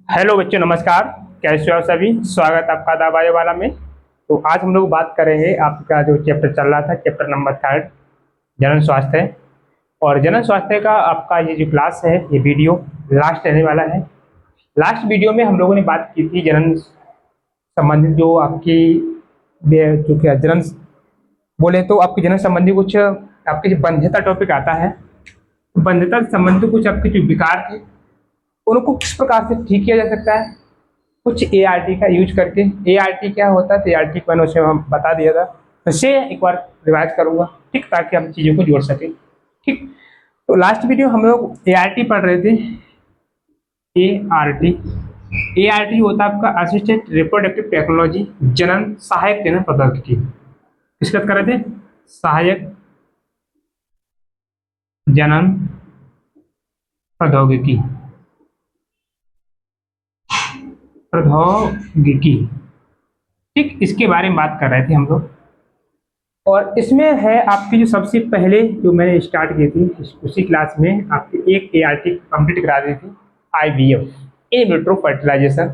Hello बच्चों, नमस्कार। कैसे हो आप सभी? स्वागत है आपका दवाई वाला में। तो आज हम लोग बात करेंगे आपका जो चैप्टर चल रहा था, चैप्टर नंबर 3, जनन स्वास्थ्य। और जनन स्वास्थ्य का आपका ये जो क्लास है, ये वीडियो लास्ट रहने वाला है। लास्ट वीडियो में हम लोगों ने बात की थी जनन संबंधित जो आपकी जो क्या जनन बोले तो आपकी जनन संबंधी कुछ आपकी जो बंध्यता टॉपिक आता है, बंध्यता संबंधी कुछ आपके जो विकार थे उनको किस प्रकार से ठीक किया जा सकता है, कुछ एआरटी का यूज करके। एआरटी क्या होता है, तो एआरटी मैंने उसे हम बता दिया था, उसे एक बार रिवाइज करूंगा, ठीक, ताकि हम चीज़ों को जोड़ सकें। ठीक, तो लास्ट वीडियो हम लोग एआरटी पढ़ रहे थे। एआरटी एआरटी होता है आपका असिस्टेंट रिप्रोडक्टिव टेक्नोलॉजी, जनन सहायक जनन प्रौद्योगिकी। किस बात कर रहे थे? सहायक जनन प्रौद्योगिकी, प्रौद्योगिकी। ठीक, इसके बारे में बात कर रहे थे हम लोग। और इसमें है आपकी जो सबसे पहले जो मैंने स्टार्ट की थी उसी क्लास में आपकी एक एआरटी कंप्लीट करा दी थी, आईवीएफ, इन विट्रो फर्टिलाइजेशन,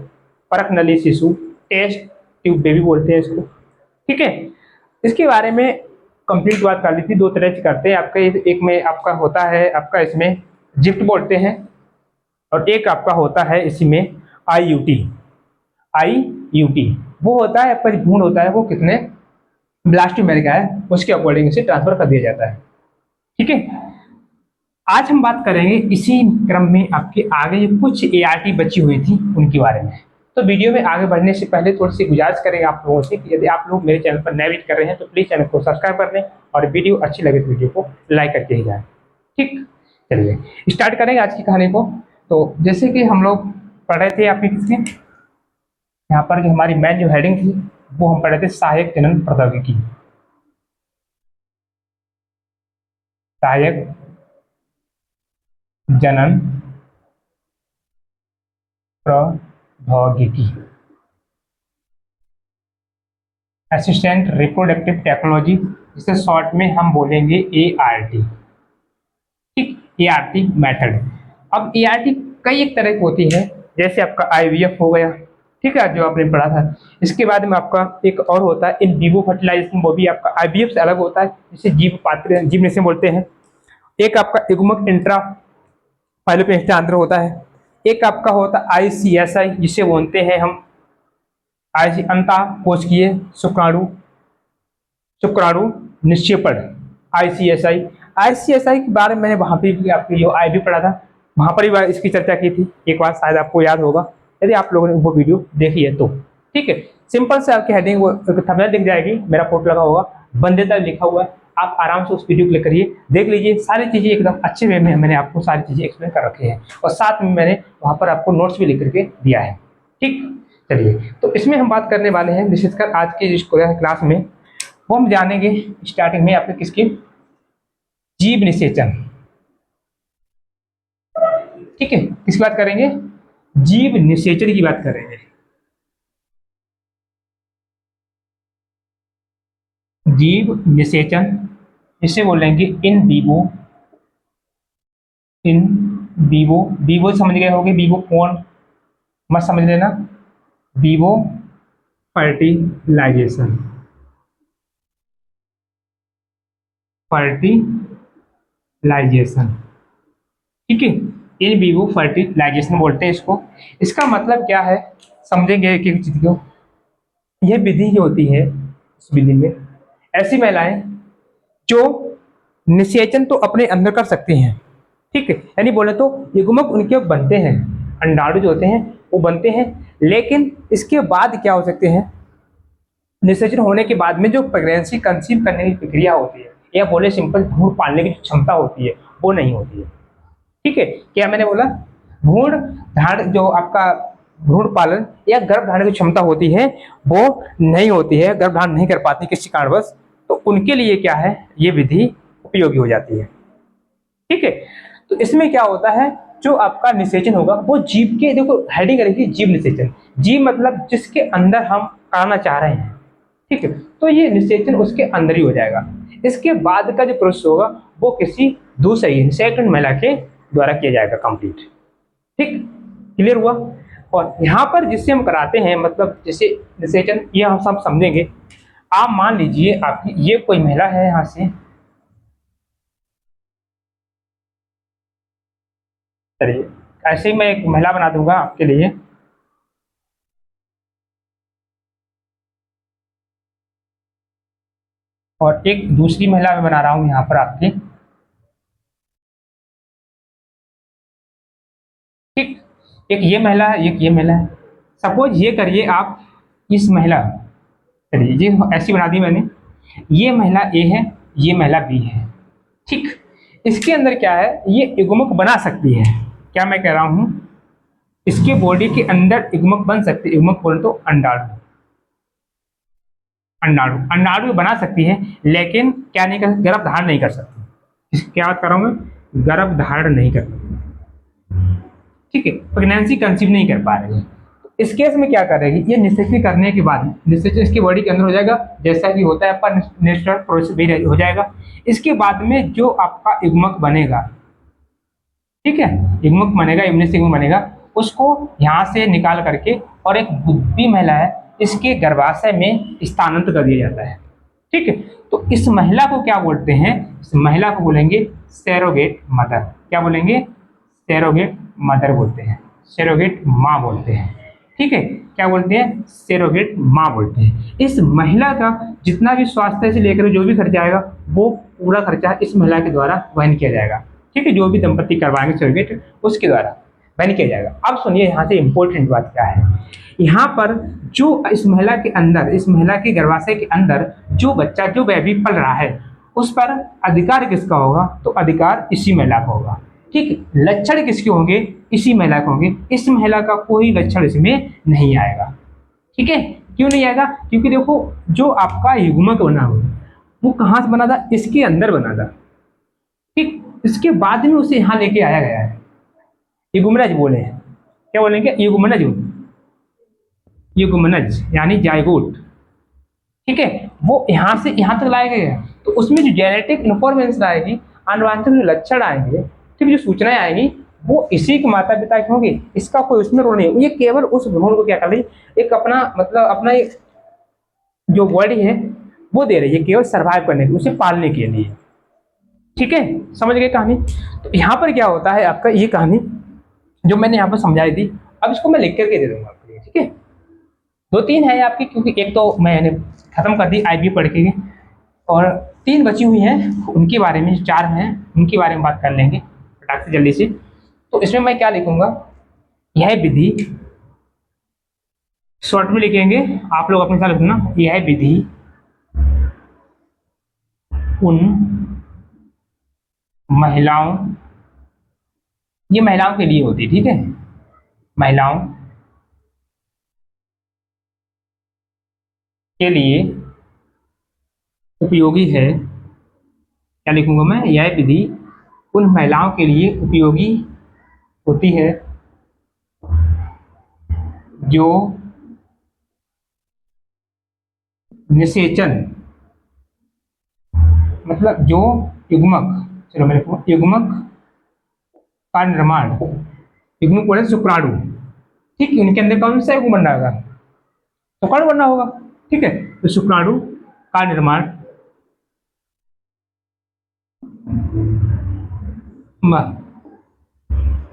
परख नली शिशु टेस्ट ट्यूब बेबी बोलते हैं इसको। ठीक है, इसके बारे में कंप्लीट बात कर ली थी। दो तरह से करते हैं आपका, एक में आपका होता है आपका इसमें जिफ्ट बोलते हैं, और एक आपका होता है इसी में आईयूटी। आईयूटी वो होता है आपका भ्रूण होता है, वो कितने ब्लास्ट अमेरिका है उसके अकॉर्डिंग से ट्रांसफर कर दिया जाता है। ठीक है, आज हम बात करेंगे इसी क्रम में आपके आगे कुछ एआरटी बची हुई थी उनके बारे में। तो वीडियो में आगे बढ़ने से पहले थोड़ी सी गुजारिश करेंगे आप लोगों से कि यदि आप लोग मेरे चैनल पर नए विजिट कर रहे हैं तो प्लीज चैनल को सब्सक्राइब कर लें, और वीडियो अच्छी लगे तो वीडियो को लाइक करके ही जाए। ठीक, चलिए स्टार्ट करेंगे आज की कहानी को। तो जैसे कि हम लोग पढ़ रहे थे आपके किसके यहाँ पर, जो हमारी मेन जो हेडिंग थी वो हम पढ़े थे सहायक जनन प्रौद्योगिकी। सहायक जनन प्रौद्योगिकी, असिस्टेंट रिप्रोडक्टिव टेक्नोलॉजी, जिसे शॉर्ट में हम बोलेंगे एआरटी। ठीक, एआरटी मेथड। अब एआरटी कई एक तरह की होती है, जैसे आपका आईवीएफ हो गया, ठीक है, जो आपने पढ़ा था। इसके बाद में आपका एक और होता है इन विवो फर्टिलाइजेशन, वो भी आपका आईवीएफ से अलग होता है, जिसे जीव पात्र जीव से बोलते हैं। एक आपका युग्मक इंट्रा फाइलोपियन हस्तांतरण होता है। एक आपका होता है आईसीएसआई, जिसे बोलते हैं हम आईसी अंता कोशिकीय शुक्राणु शुक्राणु निक्षेपण, आईसीएसआई। आईसीएसआई के बारे में मैंने वहां पर भी आपके जो आईवी पढ़ा था, वहां पर भी इसकी चर्चा की थी एक बार, शायद आपको याद होगा यदि आप लोगों ने वो वीडियो देखी है तो। ठीक है, सिंपल से आपकी हेडिंग वो थंबनेल दिख जाएगी, मेरा फोटो लगा होगा, बंध्यता लिखा हुआ है, आप आराम से उस वीडियो क्लिक करिए, देख लीजिए। सारी चीजें एकदम अच्छे वे में मैंने आपको सारी चीजें एक्सप्लेन कर रखी है, और साथ में मैंने वहां पर आपको नोट्स भी लिख करके दिया है। ठीक, चलिए, तो इसमें हम बात करने वाले हैं विशेषकर आज की जिस क्लास में, वो हम जानेंगे स्टार्टिंग में आपके किसकी, जीव निषेचन। ठीक है, किसकी बात करेंगे? जीव निषेचन की बात करेंगे। जीव निषेचन, इसे बोलेंगे in vivo. In vivo, Vivo समझ गए होंगे, विवो कौन मत समझ लेना, विवो फर्टिलाइजेशन। फर्टिलाइजेशन, ठीक है, इन विवो फर्टिलाइजेशन बोलते हैं इसको। इसका मतलब क्या है, समझेंगे एक एक चीज को। यह विधि जो होती है, इस विधि में ऐसी महिलाएं जो निषेचन तो अपने अंदर कर सकती हैं, ठीक है, यानी बोले तो युग्मक उनके बनते हैं, अंडाणु जो होते हैं वो बनते हैं, लेकिन इसके बाद क्या हो सकते हैं, निषेचन होने के बाद में जो प्रेगनेंसी कंसीव करने की प्रक्रिया होती है, या बोले सिंपल भ्रूण पालने की जो क्षमता होती है वो नहीं होती है। ठीक है, क्या मैंने बोला, भ्रूण धारण जो आपका भ्रूण पालन या गर्भ धारण की क्षमता होती है वो नहीं होती है, गर्भ धारण नहीं कर पाती किसी कारणवश, तो उनके लिए क्या है, ये विधि उपयोगी हो जाती है। ठीक है, तो इसमें क्या होता है, जो आपका निषेचन होगा वो जीव के, देखो हेडिंग करेगी जीव निषेचन, जीव मतलब जिसके अंदर हम कराना चाह रहे हैं। ठीक है, तो ये निषेचन उसके अंदर ही हो जाएगा। इसके बाद का जो प्रोसेस होगा वो किसी दूसरी सेकंड महिला के द्वारा किया जाएगा कंप्लीट। ठीक, क्लियर हुआ? और यहाँ पर जिससे हम कराते हैं, मतलब जैसे निषेचन, ये हम सब समझेंगे। आप मान लीजिए आपकी ये कोई महिला है, यहाँ से चलिए ऐसे ही मैं एक महिला बना दूंगा आपके लिए। और एक दूसरी महिला मैं बना रहा हूँ यहाँ पर आपकी। ठीक, एक ये महिला है, एक ये महिला है। सपोज ये करिए आप, इस महिला, चलिए ये ऐसी बना दी मैंने। ये महिला ए है, ये महिला बी है। ठीक, इसके अंदर क्या है, ये युग्मक बना सकती है। क्या मैं कह रहा हूँ, इसके बॉडी के अंदर युग्मक बन सकती है। युग्मक बोले तो अंडाणु, अंडाणु अंडाणु बना सकती है, लेकिन क्या नहीं कर, गर्भ धारण नहीं कर सकती। क्या बात कर रहा हूँ मैं, गर्भ धारण नहीं कर सकती। ठीक है, प्रेगनेंसी कंसीव नहीं कर पा रही है। इस केस में क्या करेगी, ये निषेचन करने के बाद, निषेचन इसकी बॉडी के अंदर हो जाएगा, जैसा कि होता है आपका नेचुरल प्रोसेस भी हो जाएगा। इसके बाद में जो आपका युग्मक बनेगा, ठीक है, युग्मक बनेगा, इम्यूनिस युग्मक बनेगा, उसको यहाँ से निकाल करके और एक बुद्धि महिला है, इसके गर्भाशय में स्थानांतरित कर दिया जाता है। ठीक है, तो इस महिला को क्या बोलते हैं, इस महिला को बोलेंगे सैरोगेट मदर। क्या बोलेंगे, सैरोगेट मदर बोलते हैं, सैरोगेट माँ बोलते हैं। ठीक है, क्या बोलते हैं, सैरोगेट माँ बोलते हैं। इस महिला का जितना भी स्वास्थ्य से लेकर जो भी खर्चा आएगा, वो पूरा खर्चा इस महिला के द्वारा वहन किया जाएगा। ठीक है, जो भी दंपति करवाएंगे सैरोगेट, उसके द्वारा वहन किया जाएगा। अब सुनिए यहाँ से इंपॉर्टेंट बात क्या है। यहाँ पर जो इस महिला के अंदर, इस महिला के गर्भाशय के अंदर जो बच्चा, जो बेबी पल रहा है, उस पर अधिकार किसका होगा, तो अधिकार इसी महिला का होगा। ठीक, लक्षण किसके होंगे, इसी महिला के होंगे। इस महिला का कोई लक्षण इसमें नहीं आएगा। ठीक है, क्यों नहीं आएगा, क्योंकि देखो जो आपका युग्मक बना हुआ वो कहाँ से बना था, इसके अंदर बना था। ठीक, इसके बाद में उसे यहाँ लेके आया गया है। युग्मनज बोले हैं, क्या बोलेंगे, युग्मनज, युग्मनज यानी जायगोट। ठीक है, वो यहाँ से यहाँ तक लाए गए हैं, तो उसमें जो जेनेटिक इंफॉर्मेशन आएगी, अनुवांशिक जो लक्षण आएंगे, ठीक, जो सूचनाएं आएंगी, वो इसी के माता पिता की होंगी। इसका कोई उसमें रोल नहीं है। ये केवल उस भ्रूण को क्या कर रही है, एक अपना मतलब अपना एक जो बॉडी है वो दे रही है, केवल सर्वाइव करने के, उसे पालने के लिए। ठीक है, समझ गए कहानी। तो यहाँ पर क्या होता है आपका, ये कहानी जो मैंने यहाँ पर समझाई थी, अब इसको मैं लिख करके दे दूंगा आपको। ठीक है, दो तीन है आपकी, क्योंकि एक तो मैंने खत्म कर दी IB पढ़ के, और तीन बची हुई हैं, उनके बारे में, चार हैं उनके बारे में बात कर लेंगे फटाक से जल्दी से। तो इसमें मैं क्या लिखूंगा, यह विधि, शॉर्ट में लिखेंगे, आप लोग अपने साथ लिखना, यह विधि उन महिलाओं, ये महिलाओं के लिए होती है। ठीक है, महिलाओं के लिए उपयोगी है। क्या लिखूंगा मैं, यह विधि उन महिलाओं के लिए उपयोगी होती है जो निषेचन, मतलब जो युग्मक, चलो मैं लिखूंगा युग्मक का निर्माण, युग्मक बोले शुक्राणु। ठीक है, उनके अंदर कौन सा युग्मक बन रहा होगा, शुक्राणु बनना होगा। ठीक है, तो शुक्राणु का निर्माण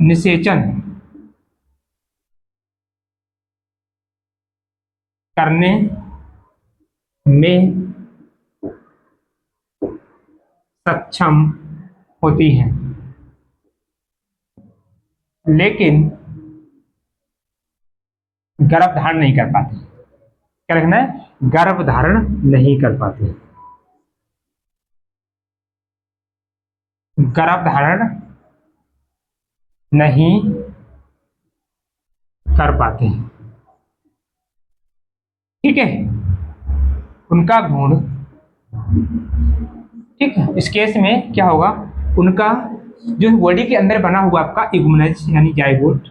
निषेचन करने में सक्षम होती हैं, लेकिन गर्भ धारण नहीं कर पाती। क्या लिखना है, गर्भ धारण नहीं कर पाती, गर्भ धारण नहीं कर पाते। ठीक है, उनका गुण, ठीक है, इस केस में क्या होगा, उनका जो बॉडी के अंदर बना हुआ आपका युग्मनज यानी जाइगोट,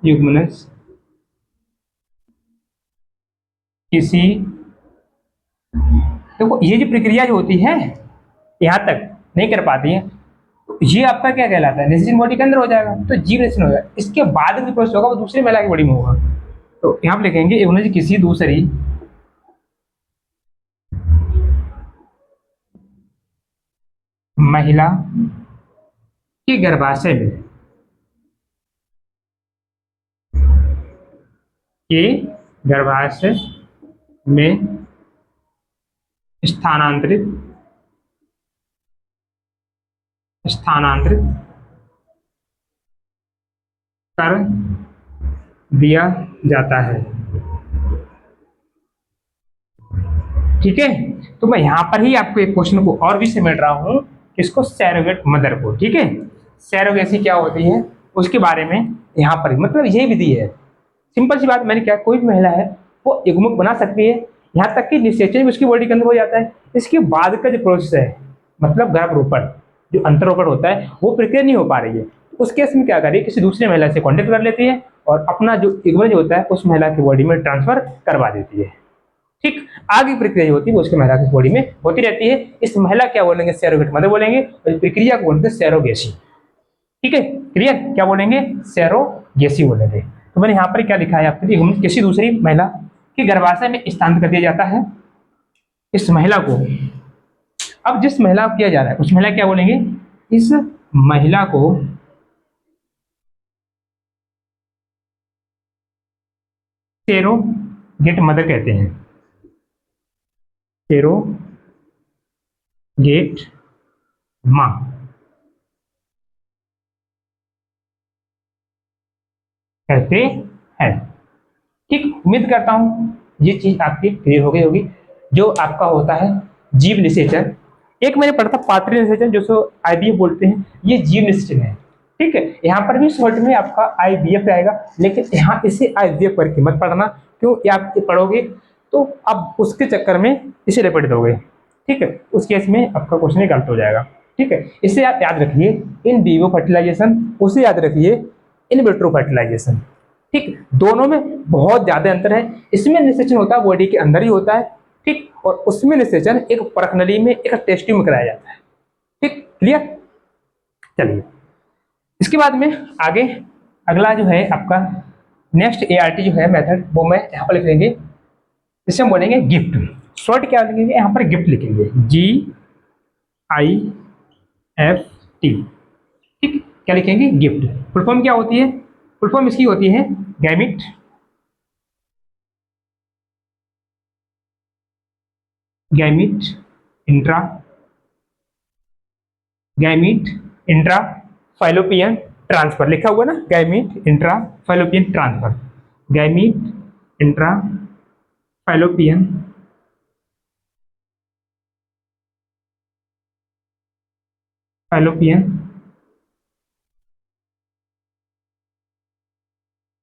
युग्मनज किसी, देखो ये जो प्रक्रिया जो होती है यहाँ तक नहीं कर पाती है, ये आपका क्या कहलाता है, निषेचन बॉडी के अंदर हो जाएगा, तो जीव निषेचन हो जाएगा। इसके बाद जो प्रोसेस होगा वो दूसरी महिला की बॉडी में होगा। तो यहाँ पे लिखेंगे एवं किसी दूसरी महिला के गर्भाशय में के गर्भाशय में स्थानांतरित स्थानांतरित कर दिया जाता है। ठीक है, तो मैं यहां पर ही आपको एक क्वेश्चन को और भी समेट रहा हूं, इसको सैरोगेट मदर को। ठीक है, सैरोगेसी क्या होती है उसके बारे में यहाँ पर, मतलब यही विधि है। सिंपल सी बात, मैंने क्या, कोई भी महिला है वो युग्मक बना सकती है, यहाँ तक कि निषेचन भी उसकी बॉडी के अंदर हो जाता है। इसके बाद का जो प्रोसेस है, मतलब गर्भरोपण, जो अंतरोपण होता है, वो प्रक्रिया नहीं हो पा रही है। उस केस में क्या करिए, किसी दूसरी महिला से कॉन्टेक्ट कर लेती है और अपना जो युग्मज होता है उस महिला की बॉडी में ट्रांसफर करवा देती है। ठीक, आगे प्रक्रिया जो होती है वो उसकी महिला की बॉडी में होती रहती है। इस महिला क्या बोलेंगे, सैरोगेट मदर बोलेंगे, और प्रक्रिया को बोलते हैं सैरोगेसी। ठीक है, क्लियर, क्या बोलेंगे, सैरोगेसी बोलेंगे। तो मैंने यहाँ पर क्या लिखा है आपके लिए, किसी दूसरी महिला के गर्भाशय में स्थानांतरित कर दिया जाता है इस महिला को। अब जिस महिला को किया जा रहा है उस महिला क्या बोलेंगे, इस महिला को सैरोगेट मदर कहते हैं। सैरोगेट मां कहते हैं। ठीक, उम्मीद करता हूं ये चीज आपकी क्लियर हो गई होगी। जो आपका होता है जीव निषेचन, एक मैंने पढ़ा था पात्री निषेचन, जो आईवीएफ बोलते हैं, ये जीव निषेचन है। ठीक है, यहाँ पर भी शॉर्ट में आपका आईवीएफ आएगा, लेकिन यहाँ इसे आईवीएफ करके मत पढ़ना, क्यों, ये आप पढ़ोगे तो अब उसके चक्कर में इसे रिपीट दोगे। ठीक है, उस केस में आपका क्वेश्चन ही गलत हो जाएगा। ठीक है, इसे आप याद रखिए, इन विवो फर्टिलाइजेशन, उसे याद रखिए इन विट्रो फर्टिलाइजेशन। ठीक, दोनों में बहुत ज्यादा अंतर है। इसमें निषेचन होता है बॉडी के अंदर ही होता है। ठीक, और उसमें निषेचन एक परखनली में, एक टेस्ट ट्यूब में कराया जाता है। ठीक, क्लियर। चलिए, इसके बाद में आगे अगला जो है आपका नेक्स्ट एआरटी जो है मेथड, वो मैं यहाँ पर लिख लेंगे, जिसे हम बोलेंगे गिफ्ट। शॉर्ट क्या लिखेंगे, यहाँ पर गिफ्ट लिखेंगे, GIFT। ठीक, क्या लिखेंगे, गिफ्ट। फुल फॉर्म क्या होती है, फुल फॉर्म इसकी होती है गैमिट इंट्रा फैलोपियन ट्रांसफर, लिखा हुआ ना, gamete intra fallopian transfer, gamete intra fallopian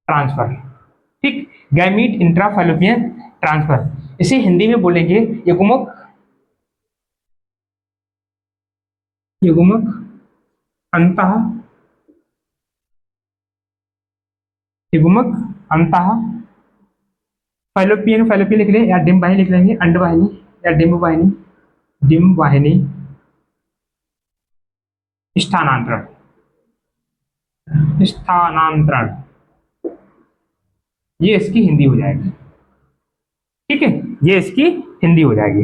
transfer. ठीक, गैमीट इंट्रा फैलोपियन ट्रांसफर, इसे हिंदी में बोलेंगे युग्मक अंतः फैलोपियन लिख लें या डिम वाहिनी लिख लेंगे, अंडवाहिनी या डिम वाहिनी स्थानांतरण, ये इसकी हिंदी हो जाएगी। ठीक है, ये इसकी हिंदी हो जाएगी।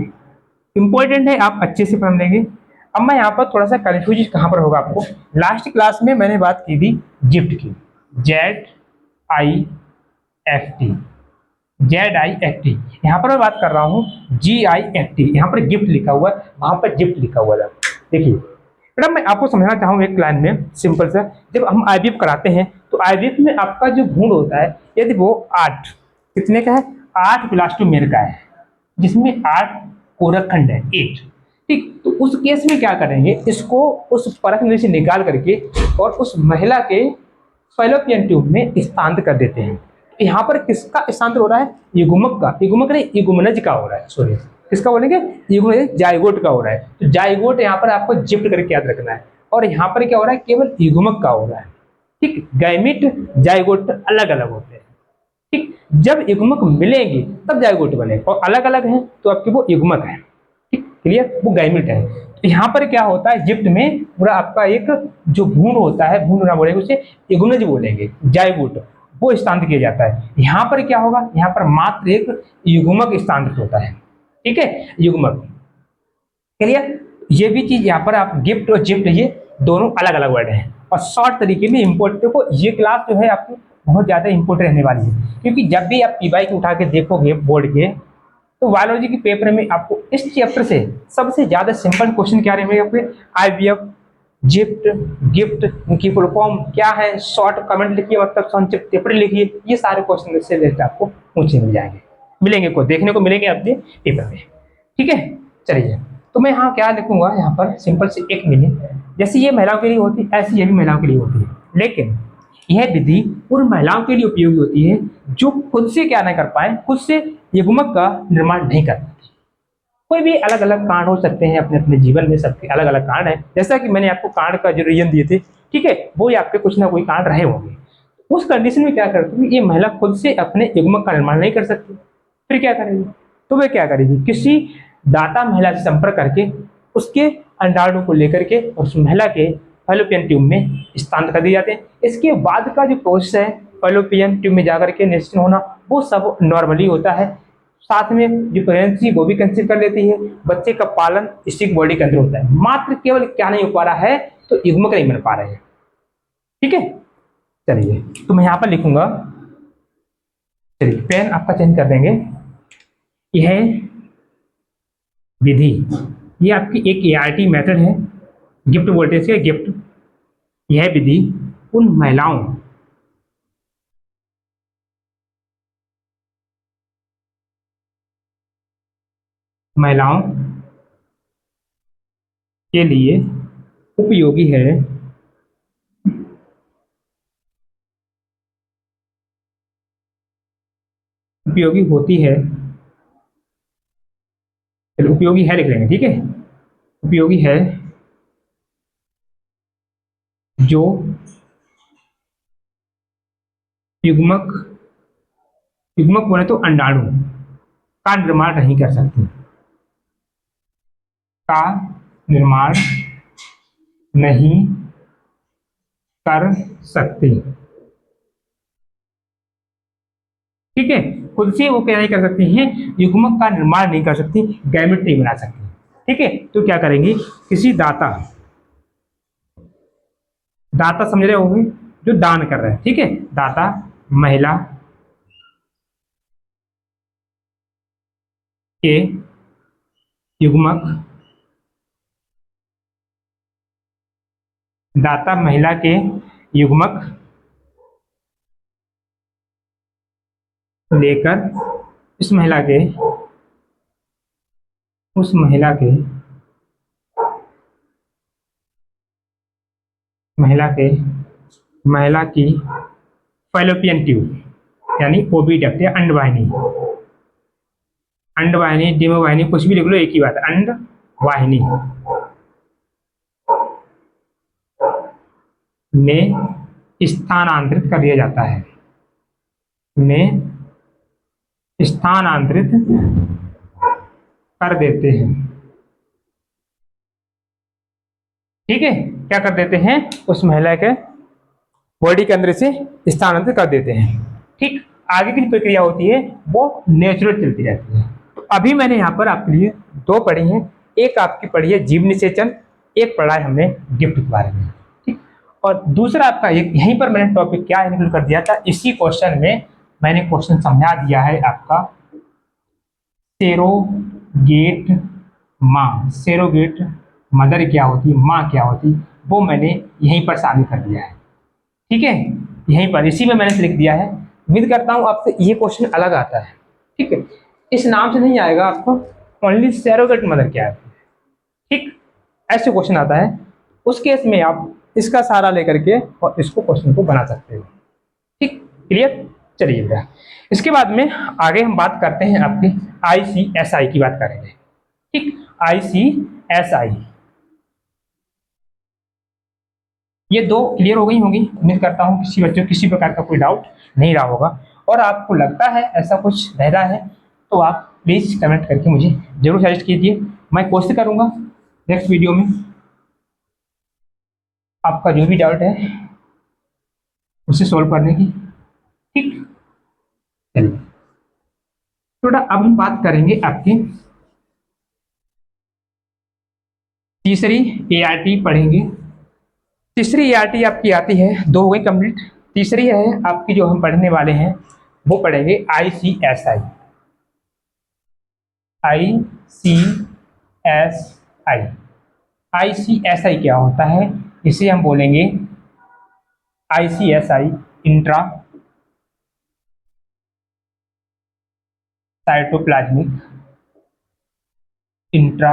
इंपॉर्टेंट है, आप अच्छे से पढ़ लेंगे। अब मैं यहाँ पर थोड़ा सा कंफ्यूज कहाँ पर होगा आपको, लास्ट क्लास में मैंने बात की थी गिफ्ट की, ZIFT, यहाँ पर मैं बात कर रहा हूँ GIFT। यहाँ पर गिफ्ट लिखा हुआ है, वहां पर गिफ्ट लिखा हुआ था। देखिए मैडम, मैं आपको समझाना चाहूँ एक लाइन में सिंपल सा, जब हम IVF कराते हैं तो IVF में आपका जो भ्रूण होता है, यदि वो 8, कितने का है, 8 ब्लास्टोमेर का है, जिसमें 8 कोरक खंड है, 8। ठीक, तो उस केस में क्या करेंगे, इसको उस परख में से निकाल करके और उस महिला के फैलोपियन ट्यूब में स्थानांतरित कर देते हैं। यहाँ पर किसका स्थानांतरण हो रहा है, युग्मक का, युग्मक नहीं युग्मनज का हो रहा है, सॉरी, किसका बोलेंगे, युग्मनज, जाइगोट का हो रहा है। तो जाइगोट यहाँ पर आपको जिफ्ट करके याद रखना है, और यहाँ पर क्या हो रहा है, केवल युग्मक का हो रहा है। ठीक, गैमिट जाइगोट अलग अलग होते हैं। ठीक, जब युग्मक मिलेंगे तब जाइगोट बने, और अलग अलग हैं तो आपके वो युग्मक है। ठीक, क्लियर, वो गैमिट है। तो यहाँ पर क्या होता है, जिप्ट में पूरा आपका एक जो भ्रूण होता है, भ्रूण ना बोलेंगे उसे एगुनज बोलेंगे, जाइगोट, वो स्थानांतरित किया जाता है। यहाँ पर क्या होगा, यहाँ पर मात्र एक युग्मक स्थानांतरित होता है, ठीक है, युग्मक। क्लियर? ये भी चीज यहाँ पर आप गिफ्ट और जिप्ट ये दोनों अलग अलग वर्ड हैं, और शॉर्ट तरीके में इम्पोर्टेंट को ये क्लास जो है आपकी बहुत ज्यादा इंपॉर्टेंट रहने वाली है, क्योंकि जब भी आप पीवाई को उठा के देखोगे बोर्ड के, तो बायोलॉजी के पेपर में आपको इस चैप्टर से सबसे ज्यादा सिंपल क्वेश्चन क्या रहेंगे आपके, आईवीएफ, जिप्ट, गिफ्ट, उनकी फुल फॉर्म क्या है, शॉर्ट कमेंट लिखिए, मतलब संक्षिप्त टिप्पणी लिखिए, ये सारे क्वेश्चन से रिलेटेड आपको पूछे मिल जाएंगे, मिलेंगे को देखने को मिलेंगे अपने पेपर में, ठीक है। चलिए, तो मैं यहाँ क्या लिखूंगा, यहाँ पर सिंपल से एक मीनिंग, जैसे ये महिलाओं के लिए होती है ऐसी ये भी महिलाओं के लिए होती है, लेकिन यह विधि उन महिलाओं के लिए उपयोगी होती है जो खुद से क्या नहीं कर पाए, खुद से युग्मक का निर्माण नहीं कर पाती। कोई भी अलग अलग कांड हो सकते हैं अपने अपने जीवन में, सबके अलग अलग कांड है, जैसा कि मैंने आपको कांड का जो रीजन दिए थे, ठीक है, वो आपके कुछ ना कोई कांड रहे होंगे। उस कंडीशन में क्या करती है, ये महिला खुद से अपने युग्मक का निर्माण नहीं कर सकती, फिर क्या करेगी, तो वे क्या करेगी, किसी दाता महिला से संपर्क करके उसके अंडाणु को लेकर के उस महिला के फैलोपियन ट्यूब में स्थानांतरित कर दिए जाते हैं। इसके बाद का जो प्रोसेस है फैलोपियन ट्यूब में जाकर के निश्चित होना, वो सब नॉर्मली होता है, साथ में जो प्रेगनेंसी वो भी कंसीव कर लेती है, बच्चे का पालन इसी बॉडी के अंदर होता है, मात्र केवल क्या नहीं हो पा रहा है, तो युग्मक नहीं बन पा रहे हैं, ठीक है। चलिए, तो मैं यहाँ पर लिखूंगा, चलिए पेन आपका चेंज कर देंगे, यह विधि, ये आपकी एक एआरटी मेथड है, गिफ्ट वोल्टेज के गिफ्ट, यह विधि उन महिलाओं के लिए उपयोगी है, उपयोगी होती है, चलो उपयोगी है लिख लेंगे, ठीक है, उपयोगी है जो युग्मक, युग्मक बोले तो अंडाणु का निर्माण नहीं कर सकती, का निर्माण नहीं कर सकती, ठीक है, खुद से वो क्या नहीं कर सकती हैं, युग्मक का निर्माण नहीं कर सकती, गैमेट नहीं बना सकती, ठीक है। तो क्या करेंगी, किसी दाता, दाता समझ रहे होंगे जो दान कर रहे हैं, ठीक है, दाता महिला के युग्मक, दाता महिला के युग्मक लेकर इस महिला के, उस महिला के, महिला की फैलोपियन ट्यूब यानी ओविडक्ट या अंडवाहिनी, अंडवाहिनी डिम्बवाहिनी कुछ भी लिख लो, एक ही बात है, अंडवाहिनी में स्थानांतरित कर दिया जाता है, में स्थानांतरित कर देते हैं, ठीक है, क्या कर देते हैं, उस महिला के बॉडी के अंदर से स्थानांतरित कर देते हैं, ठीक। आगे की प्रक्रिया होती है वो नेचुरल चलती रहती है। तो अभी मैंने यहाँ पर आपके लिए दो पढ़ी हैं, एक आपकी पढ़ी है जीव निषेचन, एक पढ़ा है हमने गिफ्ट के बारे में, ठीक। और दूसरा आपका एक यहीं पर मैंने टॉपिक क्या इंक्लूड कर दिया था, इसी क्वेश्चन में मैंने क्वेश्चन समझा दिया है आपका सेरोगेट माँ, सेरोगेट मदर क्या होती, माँ क्या होती, वो मैंने यहीं पर शामिल कर दिया है, ठीक है, यहीं पर इसी में मैंने लिख दिया है। उम्मीद करता हूँ आपसे ये क्वेश्चन अलग आता है, ठीक है, इस नाम से नहीं आएगा आपको, ओनली सेरोगेट मदर क्या है, ठीक, ऐसे क्वेश्चन आता है, उस केस में आप इसका सहारा लेकर के और इसको क्वेश्चन को बना सकते हो, ठीक, क्लियर। चलिए बेटा, इसके बाद में आगे हम बात करते हैं आपके ICSI की बात करेंगे, ठीक, ICSI, ये दो क्लियर हो गई होंगी, उम्मीद करता हूँ किसी बच्चों को किसी प्रकार का कोई डाउट नहीं रहा होगा, और आपको लगता है ऐसा कुछ रह रहा है तो आप प्लीज कमेंट करके मुझे जरूर सजेस्ट कीजिए, मैं कोशिश करूंगा नेक्स्ट वीडियो में आपका जो भी डाउट है उसे सॉल्व करने की। ठीक, चलिए थोड़ा अब हम बात करेंगे आपकी तीसरी एआरटी पढ़ेंगे। तीसरी एआरटी आपकी आती है, दो हो गई कंप्लीट, तीसरी है आपकी जो हम पढ़ने वाले हैं वो पढ़ेंगे आईसीएसआई। आईसीएसआई, आईसीएसआई क्या होता है, इसे हम बोलेंगे ICSI intra cytoplasmic, intra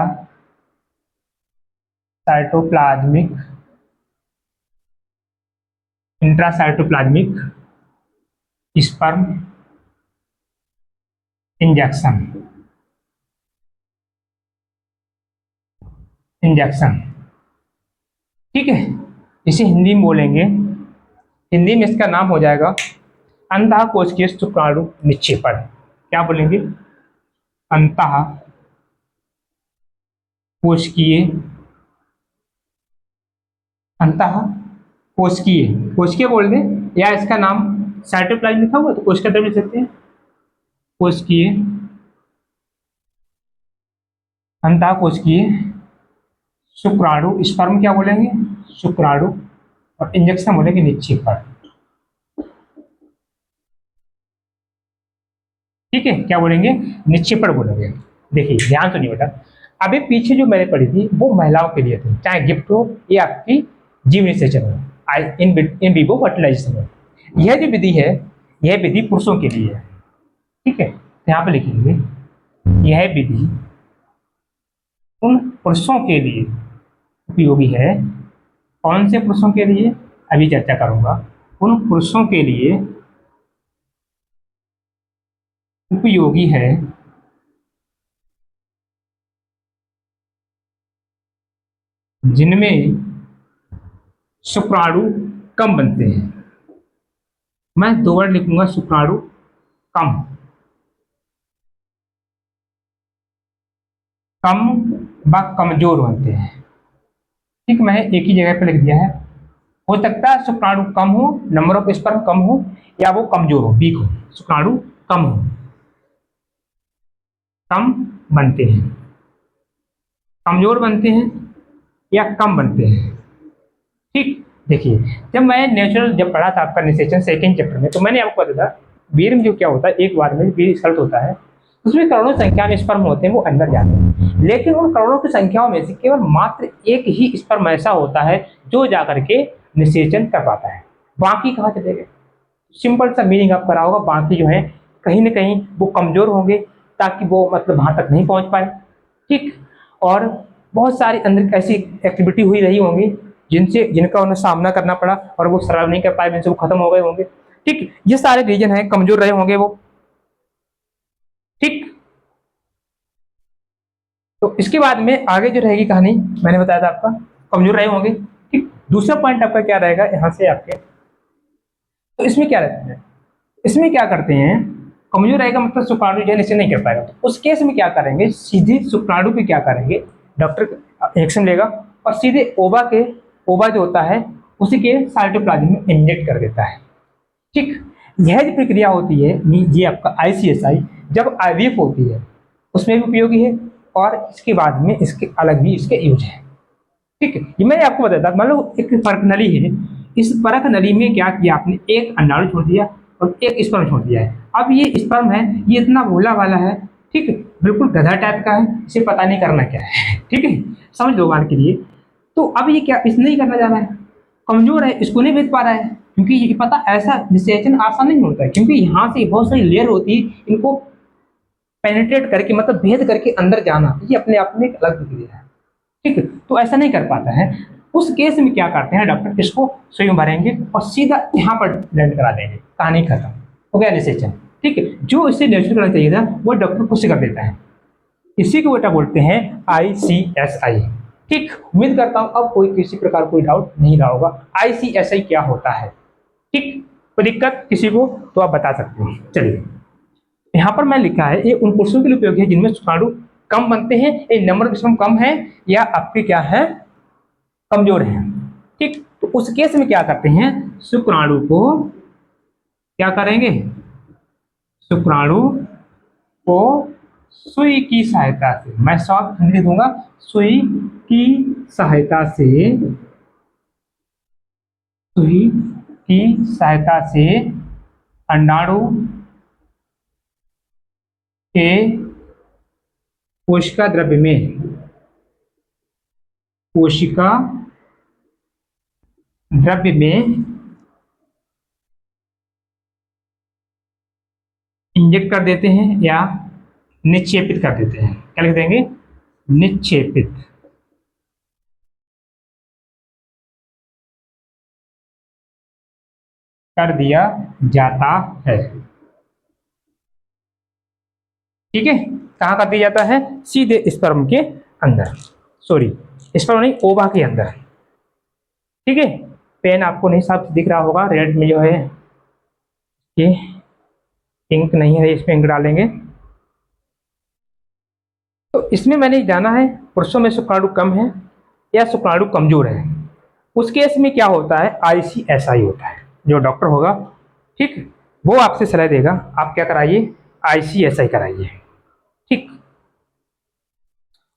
cytoplasmic, intracytoplasmic sperm injection. Injection, ठीक है, इसे हिंदी में बोलेंगे, हिंदी में इसका नाम हो जाएगा अंतः कोशिकीय शुक्राणु निक्षेपण। क्या बोलेंगे, अंतः कोशिकीय, अंतः कोशिकीय, कोशिकीय बोल दें या इसका नाम साइटोप्लाज्म लिखा हुआ तो कोशिका द्रव्य लिख सकते हैं, कोशिकीय, अंतः कोशिकीय शुक्राणु, स्पर्म क्या बोलेंगे, शुक्राणु, और इंजेक्शन बोलेंगे निक्षेपण। ठीक है, क्या बोलेंगे, निक्षेपण बोलेंगे। देखिए ध्यान सुनिए बेटा, अभी पीछे जो मैंने पढ़ी थी वो महिलाओं के लिए थी, चाहे गिफ्ट हो या आपकी जीव निषेचन हो, इन विवो फर्टिलाइजेशन हो। यह जो विधि है यह विधि पुरुषों के लिए है। ठीक है, यहाँ पे लिखेंगे यह विधि उन पुरुषों के लिए उपयोगी है। कौन से पुरुषों के लिए, अभी चर्चा करूंगा। उन पुरुषों के लिए उपयोगी है जिनमें शुक्राणु कम बनते हैं। मैं दो वर्ड लिखूंगा, शुक्राणु कम, कम व कमजोर बनते हैं। ठीक, मैंने एक ही जगह पे लिख दिया है। हो सकता है शुक्राणु कम हो, नंबर ऑफ स्पर्म कम हो, या वो कमजोर हो, वीक हो। शुक्राणु कम हो, कम बनते हैं, कमजोर बनते हैं या कम बनते हैं। ठीक, देखिए जब मैं नेचुरल जब पढ़ा था आपका निषेचन सेकंड चैप्टर में, तो मैंने आपको बताया था वीर्य में जो क्या होता है, एक बार में वीर्य स्खलित होता है, उसमें करोड़ों संख्या में स्पर्म होते हैं, वो अंदर जाते हैं, लेकिन उन करोड़ों की संख्याओं में से केवल मात्र एक ही स्पर्म ऐसा होता है जो जाकर के निषेचन कर पाता है, बाकी कहाँ चले गए। सिंपल सा मीनिंग आप करा होगा, बाकी जो है कहीं ना कहीं वो कमजोर होंगे ताकि वो मतलब वहां तक नहीं पहुंच पाए। ठीक, और बहुत सारी अंदर ऐसी एक्टिविटी हुई रही होंगी जिनका उन्हें सामना करना पड़ा और वो सर्वाइव नहीं कर पाए, जिनसे वो खत्म हो गए होंगे। ठीक, ये सारे रीजन है, कमजोर रहे होंगे वो। ठीक, तो इसके बाद में आगे जो रहेगी कहानी मैंने बताया था आपका, कमजोर रहे होंगे। ठीक, दूसरा पॉइंट आपका क्या रहेगा यहाँ से आपके, तो इसमें क्या रहता है, इसमें क्या करते हैं, कमजोर रहेगा मतलब शुक्राणु जो इसे नहीं कर पाएगा, तो उस केस में क्या करेंगे, सीधे शुक्राणु पे क्या करेंगे, डॉक्टर इंजेक्शन लेगा और सीधे ओवा जो होता है उसी के साइटोप्लाज्म में इंजेक्ट कर देता है। ठीक, यह जो प्रक्रिया होती है ये आपका आईसीएसआई जब आईवीएफ होती है उसमें भी उपयोगी है, और इसके बाद में इसके अलग भी इसके यूज है। ठीक है, ये मैंने आपको बताया था, मान लो एक परख नली है, इस परख नली में क्या किया आपने, एक अंडाणु छोड़ दिया और एक स्पर्म छोड़ दिया है। अब ये स्पर्म है, ये इतना भोला वाला है, ठीक है, बिल्कुल गधा टाइप का है, इसे पता नहीं करना क्या है। ठीक है, समझ लो बात के लिए। तो अब ये क्या इसने ही करना जाना है, कमजोर है, इसको नहीं भेज पा रहा है, क्योंकि ये पता ऐसा निषेचन आसान नहीं होता है, क्योंकि यहाँ से बहुत सारी लेयर होती है, इनको पेनिट्रेट करके मतलब भेद करके अंदर जाना, ये अपने आप में एक अलग प्रक्रिया है। ठीक है, तो ऐसा नहीं कर पाता है। उस केस में क्या करते हैं डॉक्टर, इसको सुई में भरेंगे और सीधा यहाँ पर लैंड करा देंगे, कहानी खत्म हो गया निषेचन। ठीक है, जो इसे नेचुरल करना चाहिए था वो डॉक्टर खुद से कर देता है, इसी को बेटा बोलते हैं आईसीएसआई। ठीक, उम्मीद करता हूं अब कोई किसी प्रकार कोई डाउट नहीं रहा होगा आईसीएसआई क्या होता है। ठीक, कोई दिक्कत किसी को तो आप बता सकते हैं। चलिए यहाँ पर मैं लिखा है ये उन पुरुषों के लिए उपयोगी है जिनमें शुक्राणु कम बनते हैं, ये नंबर ऑफ स्पर्म कम है या आपके क्या है कमजोर है। ठीक, तो उस केस में क्या करते हैं, शुक्राणु को क्या करेंगे, शुक्राणु को सुई की सहायता से, मैं शॉर्ट लिख दूंगा, सुई की सहायता से, सुई की सहायता से अंडाणु के कोशिका द्रव्य में, कोशिका द्रव्य में इंजेक्ट कर देते हैं या निक्षेपित कर देते हैं। क्या लिख देंगे, निक्षेपित कर दिया जाता है। ठीक है, कहाँ कर दिया जाता है, सीधे स्पर्म के अंदर, सॉरी स्पर्म नहीं, ओवा के अंदर। ठीक है, पेन आपको नहीं साफ दिख रहा होगा, रेड में जो है ये इंक नहीं है, इसमें इंक डालेंगे। तो इसमें मैंने जाना है पुरुषों में शुक्राणु कम है या शुक्राणु कमजोर है। उस केस में क्या होता है, ICSI होता है, जो डॉक्टर होगा ठीक वो आपसे सलाह देगा, आप क्या कराइए, ICSI कराइए। ठीक,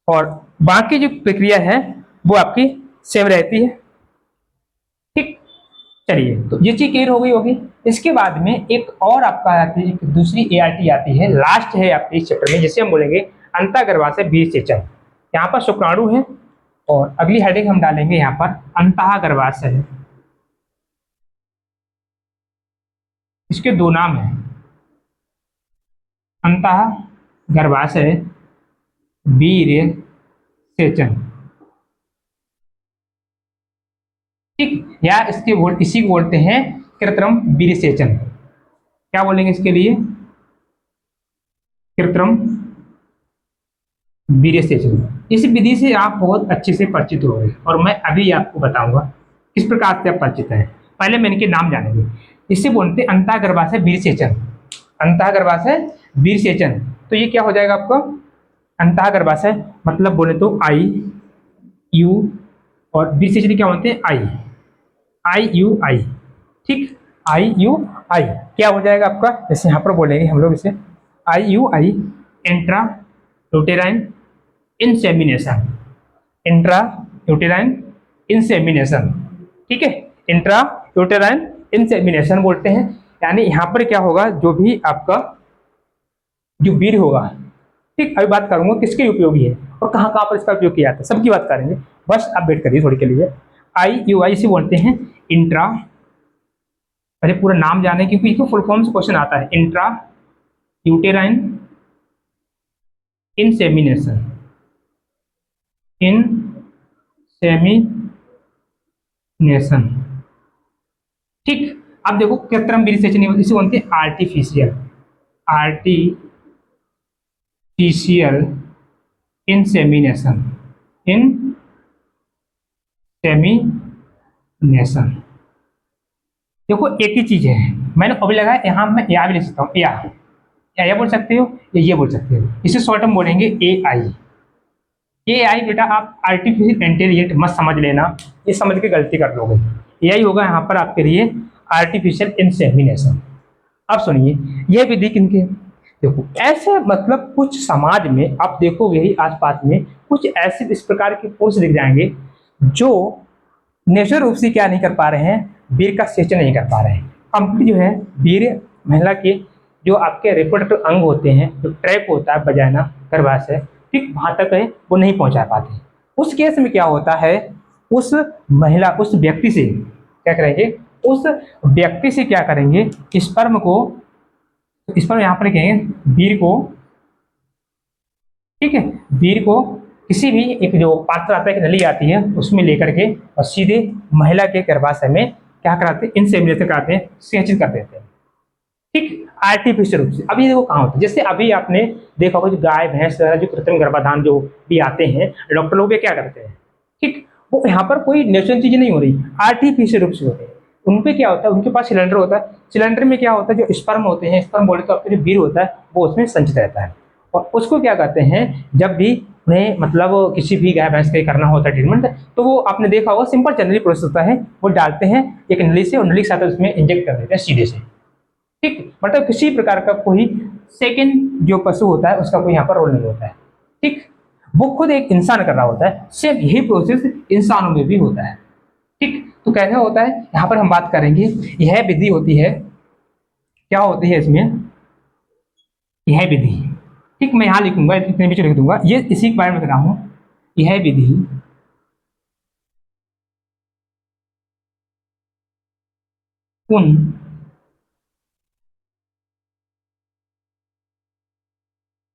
और बाकी जो प्रक्रिया है वो आपकी सेम रहती है। ठीक, चलिए, तो ये चीज क्लियर हो गई होगी। इसके बाद में एक और आपका आती है, एक दूसरी ART आती है, लास्ट है आपके इस चैप्टर में, जिसे हम बोलेंगे अंतःगर्भाशय बीजसेचन। यहाँ पर शुक्राणु है और अगली हेडिंग हम डालेंगे यहाँ पर अंतःगर्भाशय। इसके दो नाम है, अंतःगर्भाशय वीर्यसेचन। ठीक, या इसी को बोलते हैं कृत्रिम वीर्यसेचन। क्या बोलेंगे इसके लिए, कृत्रिम वीर्यसेचन। इस विधि से आप बहुत अच्छे से परिचित हो गए और मैं अभी आपको बताऊंगा किस प्रकार से आप परिचित हैं। पहले मैं इनके नाम जानेंगे। इसे बोलते हैं अंतःगर्भाशय वीर्यसेचन, अंतःगर्भाशय वीर्यसेचन। तो ये क्या हो जाएगा आपका, अंतःगर्भाशय मतलब बोले तो IU और वीर्यसेचन क्या होते हैं, IUI। ठीक, IUI क्या हो जाएगा आपका, जैसे यहाँ पर बोलेंगे हम लोग इसे IUI intra uterine insemination, intra uterine insemination. ठीक है, इंट्रा यूटेराइन इंसेमिनेशन बोलते हैं। यानी यहाँ पर क्या होगा, जो भी आपका जो वीर्य होगा, ठीक, अभी बात करूंगा किसके उपयोगी है और कहाँ कहाँ पर इसका उपयोग किया जाता है, सबकी बात करेंगे, बस आप वेट करिए थोड़ी के लिए। IUI से बोलते हैं इंट्रा, पहले पूरा नाम जाने क्योंकि इसको फुल फॉर्म से क्वेश्चन आता है, इंट्रा यूटेराइन इंसेमिनेशन, इंसेमिनेशन। ठीक, अब देखो कृत्रिम वीर्यसेचन इसे बोलते हैं आर्टिफिशियल इंसेमिनेशन, इंसेमिनेशन। देखो एक ही चीज है, मैंने अभी लगाया यहाँ, मैं या भी लिख सकता हूँ, या बोल सकते हो या ये बोल सकते हो, इसे शॉर्ट हम बोलेंगे AI बेटा आप आर्टिफिशियल इंटेलिजेंट मत समझ लेना, ये समझ के गलती कर लोगे। AI होगा यहाँ पर आपके लिए आर्टिफिशियल इंसेमिनेशन। अब सुनिए यह विधि किनके, देखो ऐसे मतलब कुछ समाज में आप देखोगे ही आसपास में कुछ ऐसे इस प्रकार के पुरुष दिख जाएंगे जो नेचुरल रूप से क्या नहीं कर पा रहे हैं, वीर्य का सेचन नहीं कर पा रहे हैं। कंप्लीट जो है वीर्य महिला के जो आपके रिप्रोडक्टिव अंग होते हैं, जो ट्रैक होता है वजाइना गर्भाशय, ठीक वहां तक है वो नहीं पहुंचा पाते। उस केस में क्या होता है, उस महिला उस व्यक्ति से क्या करेंगे, उस व्यक्ति से क्या करेंगे, स्पर्म यहाँ पर कहेंगे वीर्य को, ठीक है, वीर्य को किसी भी एक जो पात्र आता है, एक नली आती है उसमें लेकर के और सीधे महिला के गर्भाशय में क्या कराते हैं, इंसेमिनेशन कराते हैं, सेचित कर देते हैं। ठीक, आर्टिफिशियल रूप से। अभी देखो कहाँ होता है, जैसे अभी आपने देखा होगा जो गाय भैंस जो कृत्रिम गर्भाधान जो भी आते हैं, डॉक्टर लोग क्या करते हैं, ठीक, वो यहाँ पर कोई नेचुरल चीज नहीं हो रही, आर्टिफिशियल रूप से होते हैं। उनपे क्या होता है, उनके पास सिलेंडर होता है, सिलेंडर में क्या होता है, जो स्पर्म होते हैं, स्पर्म बोले तो आपके जो वीर्य होता है वो उसमें संचित रहता है और उसको क्या कहते हैं, जब भी उन्हें मतलब किसी भी गाय भैंस के करना होता है ट्रीटमेंट, तो वो आपने देखा होगा सिंपल जनरली प्रोसेस होता है, वो डालते हैं एक नली से और नली के साथ उसमें इंजेक्ट कर देते हैं सीधे से। ठीक, मतलब किसी प्रकार का कोई सेकंड जो पशु होता है उसका कोई यहाँ पर रोल नहीं होता है। ठीक, वो खुद एक इंसान कर रहा होता है, सेम यही प्रोसेस इंसानों में भी होता है। ठीक, तो कैसे होता है यहाँ पर हम बात करेंगे। यह विधि होती है, क्या होती है इसमें, यह विधि, ठीक मैं यहाँ लिखूंगा, इतने बीच लिख दूंगा, ये इसी के बारे में लिख रहा हूँ। यह विधि उन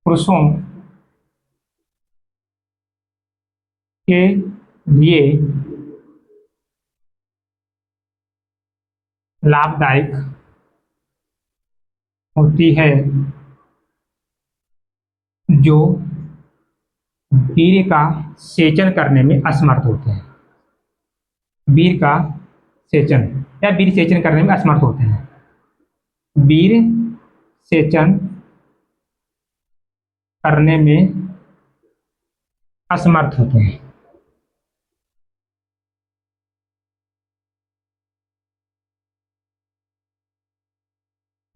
पुरुषों के लिए लाभदायक होती है जो वीर्य का सेचन करने में असमर्थ होते हैं। वीर्य का सेचन या वीर्य सेचन करने में असमर्थ होते हैं। वीर्य सेचन करने में असमर्थ होते हैं।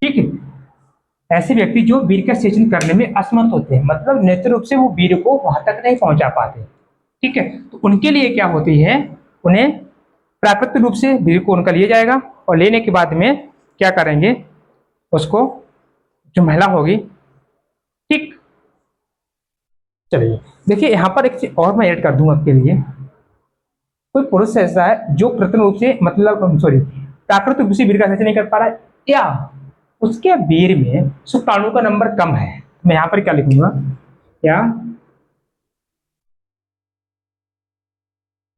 ठीक है, ऐसे व्यक्ति जो वीर्य का सेचन करने में असमर्थ होते हैं, मतलब नेत्र रूप से वो वीर्य को वहां तक नहीं पहुंचा पाते। ठीक है, तो उनके लिए क्या होती है, उन्हें प्राकृतिक रूप से वीर्य को उनका लिया जाएगा और लेने के बाद में क्या करेंगे, उसको जो महिला होगी, ठीक, चलिए देखिए यहाँ पर एक चीज और मैं ऐड कर दूं आपके लिए। कोई पुरुष ऐसा है जो कृत्रिम रूप से मतलब सॉरी प्राकृतिक रूप से वीर्य का सेचन नहीं कर पा रहा है, या उसके वीर्य में शुक्राणु का नंबर कम है, मैं यहाँ पर क्या लिखूंगा, या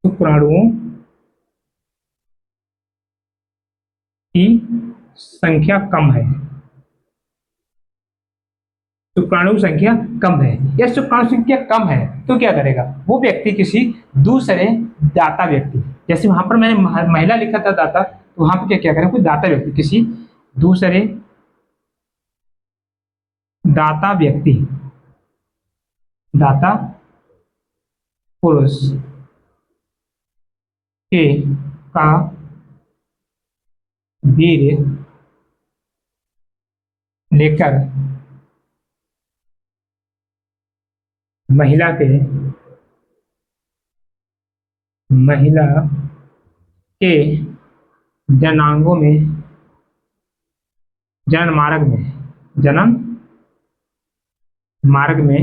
शुक्राणुओं की संख्या कम है, शुक्राणु संख्या कम है, या शुक्राणु संख्या कम है तो क्या करेगा वो व्यक्ति, किसी दूसरे दाता व्यक्ति, जैसे वहां पर मैंने महिला लिखा था दाता, तो वहां पर क्या क्या करें, कोई दाता व्यक्ति, किसी दूसरे दाता व्यक्ति, दाता पुरुष के का वीर्य लेकर महिला के जनांगों में, जन्म मार्ग में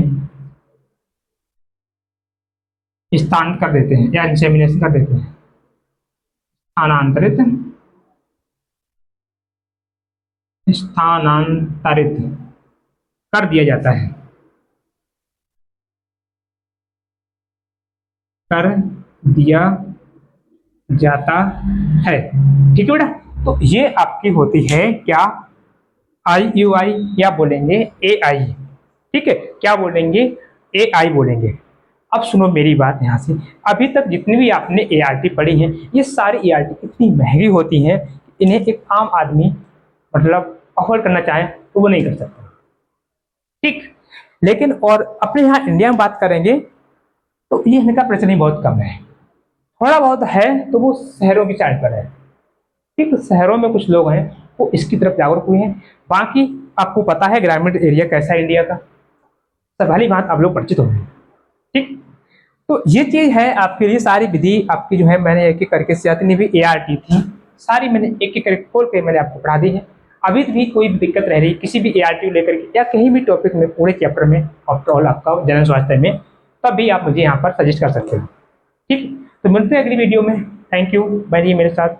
स्थानांतरित कर देते हैं या इंसेमिनेशन कर देते हैं, स्थानांतरित स्थानांतरित कर दिया जाता है, कर दिया जाता है। ठीक है बेटा, तो ये आपकी होती है क्या, IUI या बोलेंगे AI। ठीक है, क्या बोलेंगे, AI बोलेंगे। अब सुनो मेरी बात यहाँ से, अभी तक जितनी भी आपने ART पढ़ी हैं, ये सारी ART इतनी महंगी होती हैं, इन्हें एक आम आदमी मतलब अफोर्ड करना चाहे तो वो नहीं कर सकता। ठीक, लेकिन और अपने यहाँ इंडिया में बात करेंगे तो ये इनका प्रचलन बहुत कम है, थोड़ा बहुत है तो वो शहरों की साइड पर है। ठीक, शहरों में कुछ लोग हैं वो इसकी तरफ जागरूक हुए हैं, बाकी आपको पता है ग्रामीण एरिया कैसा है इंडिया का, सब भली बात आप लोग परिचित होंगे। ठीक, तो ये चीज है आपके लिए, सारी विधि आपकी जो है मैंने एक एक करके जितनी भी ART थी सारी मैंने एक एक करके खोल के मैंने आपको पढ़ा दी है। अभी भी कोई भी दिक्कत रह रही किसी भी ART को लेकर के या कहीं भी टॉपिक में पूरे चैप्टर में आफ्टर ऑल आपका जनरल स्वास्थ्य में, तब भी आप मुझे यहाँ पर सजेस्ट कर सकते हो। ठीक, तो मिलते हैं अगली वीडियो में। थैंक यू, बनिए मेरे साथ।